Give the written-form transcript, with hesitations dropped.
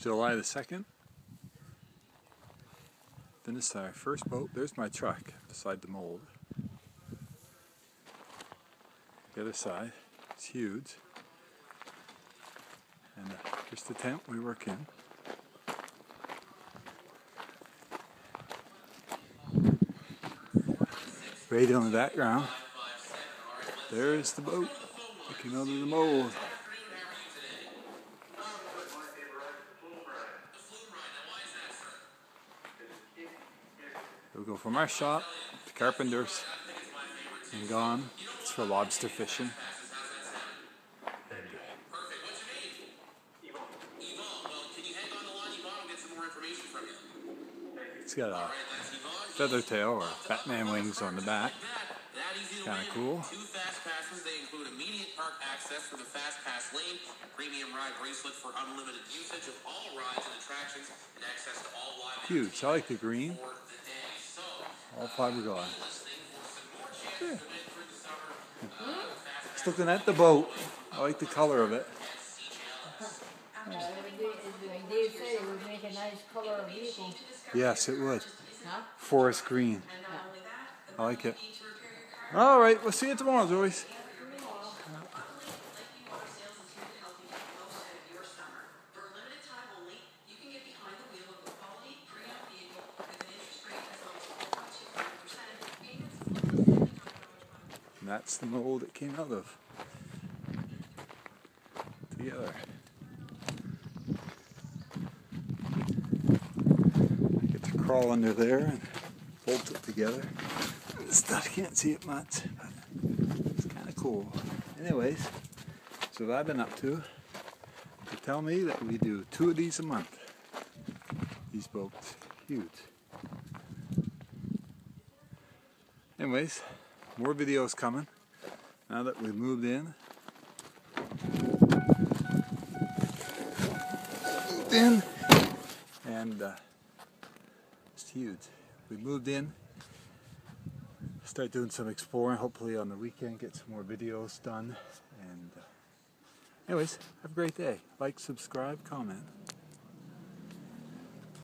July the 2nd. Finished our first boat. There's my truck beside the mold. The other side, it's huge. And here's the tent we work in. Radio in the background. There's the boat looking out of the mold. We'll go from our shop to Carpenter's and gone. It's for lobster fishing. It's got a feather tail or Batman wings on the back. Kind of cool. Two fast passes. They include immediate park access for the fast pass lane, a premium ride bracelet for unlimited usage of all rides and attractions, and access to all live. Huge. I like the green. All fibreglass. Yeah. Just looking at the boat. I like the color of it. Dave said it would make a nice color vehicle. Yes, it would. Huh? Forest green. I like it. All right, we'll see you tomorrow, Joyce. And that's the mold it came out of. Together. I get to crawl under there and bolt it together. I can't see it much, but it's kind of cool. Anyways, so what I've been up to. They tell me that we do 2 of these a month. These boats, huge. Anyways, more videos coming now that we've moved in. And it's huge. We moved in. Start doing some exploring, hopefully on the weekend, get some more videos done. And anyways, have a great day. Like, subscribe, comment.